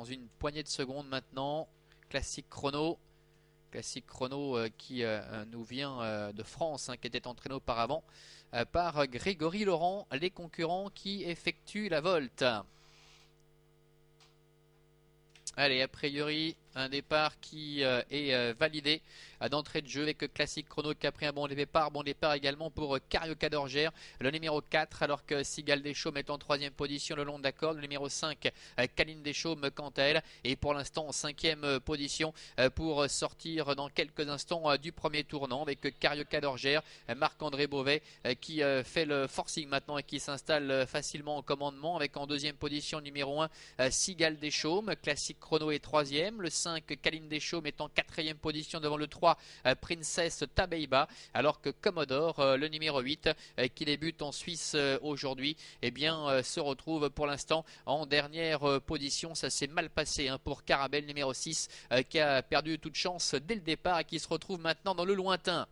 une poignée de secondes maintenant. Classique chrono. Classique chrono qui nous vient de France, qui était entraîné auparavant par Grégory Laurent. Les concurrents qui effectuent la volte. Allez, a priori, un départ qui est validé d'entrée de jeu avec Classique Chrono qui a pris un bon départ. Bon départ également pour Carioca d'Orgère, le numéro 4, alors que Sigal Deschaumes est en troisième position le long de la corde. Le numéro 5, Kaline Deschaumes, quant à elle, est pour l'instant en cinquième position pour sortir dans quelques instants du premier tournant avec Carioca d'Orgère. Marc-André Beauvais qui fait le forcing maintenant et qui s'installe facilement au commandement avec en deuxième position numéro 1, Sigal Deschaumes. Classique Chrono est troisième. Le 5, Kaline Deschaumes, est en quatrième position devant le 3, Princess Tabeiba, alors que Commodore, le numéro 8, qui débute en Suisse aujourd'hui, eh bien, se retrouve pour l'instant en dernière position. Ça s'est mal passé pour Carabel, numéro 6, qui a perdu toute chance dès le départ et qui se retrouve maintenant dans le lointain.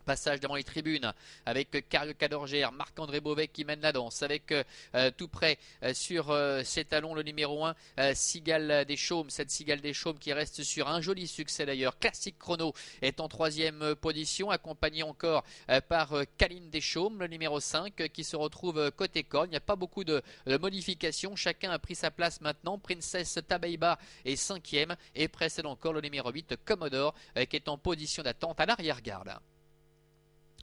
Passage devant les tribunes avec Carioca d'Orgère, Marc-André Beauvais qui mène la danse avec tout près sur ses talons le numéro 1, Sigal Deschaumes. Cette Sigal Deschaumes qui reste sur un joli succès d'ailleurs. Classique Chrono est en troisième position, accompagné encore par Kaline Deschaumes, le numéro 5, qui se retrouve côté corne. Il n'y a pas beaucoup de modifications, chacun a pris sa place maintenant. Princess Tabeiba est cinquième et précède encore le numéro 8, Commodore, qui est en position d'attente à l'arrière-garde.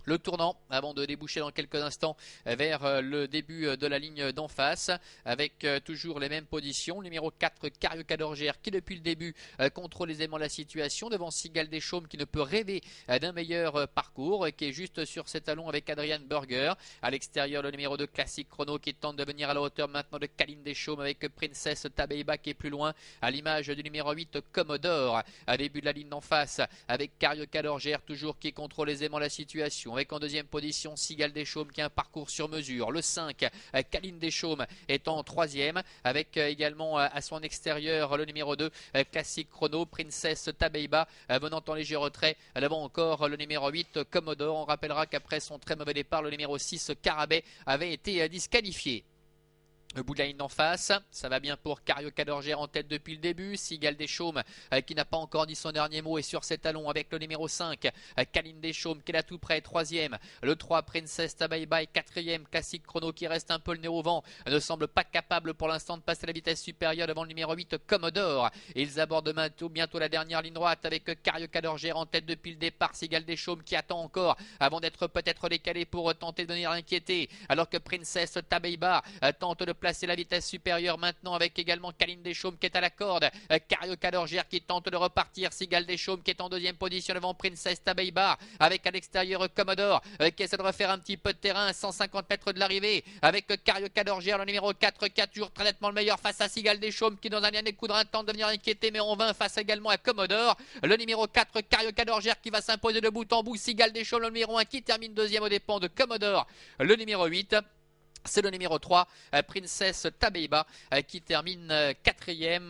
Le tournant avant de déboucher dans quelques instants vers le début de la ligne d'en face avec toujours les mêmes positions. Numéro 4, Carioca d'Orgère qui depuis le début contrôle aisément la situation devant Sigal Deschaumes qui ne peut rêver d'un meilleur parcours, qui est juste sur ses talons avec Adrian Burger. À l'extérieur, le numéro 2, Classique Chrono qui tente de venir à la hauteur maintenant de Kaline Deschaumes avec Princess Tabeiba qui est plus loin à l'image du numéro 8, Commodore. À début de la ligne d'en face avec Carioca d'Orgère toujours qui contrôle aisément la situation. Avec en deuxième position Sigal Deschaumes qui a un parcours sur mesure. Le 5, Kaline Deschaumes, est en troisième avec également à son extérieur le numéro 2, Classique Chrono. Princess Tabeiba venant en léger retrait devant encore le numéro 8, Commodore. On rappellera qu'après son très mauvais départ, le numéro 6, Carabet, avait été disqualifié. Le bout de la ligne d'en face, ça va bien pour Carioca d'Orgère en tête depuis le début. Sigal Deschaumes qui n'a pas encore dit son dernier mot est sur ses talons avec le numéro 5, Kaline Deschaumes qui est là tout près, troisième. Le 3, Princess Tabeiba est quatrième. Classique Chrono qui reste un peu le nez au vent ne semble pas capable pour l'instant de passer à la vitesse supérieure devant le numéro 8, Commodore. Ils abordent bientôt la dernière ligne droite avec Carioca d'Orgère en tête depuis le départ. Sigal Deschaumes qui attend encore avant d'être peut-être décalé pour tenter de venir inquiéter, alors que Princess Tabeiba tente de placer la vitesse supérieure maintenant avec également Kaline Deschaumes qui est à la corde. Carioca d'Orgère qui tente de repartir. Sigal Deschaumes qui est en deuxième position devant Princess Tabeiba avec à l'extérieur Commodore qui essaie de refaire un petit peu de terrain à 150 mètres de l'arrivée avec Carioca d'Orgère, le numéro 4 qui a toujours très nettement le meilleur face à Sigal Deschaumes qui dans un dernier coup de rein tente de venir inquiéter mais en vain face également à Commodore. Le numéro 4, Carioca d'Orgère qui va s'imposer de bout en bout. Sigal Deschaumes, le numéro 1 qui termine deuxième aux dépens de Commodore, le numéro 8. C'est le numéro 3, Princess Tabeiba, qui termine quatrième.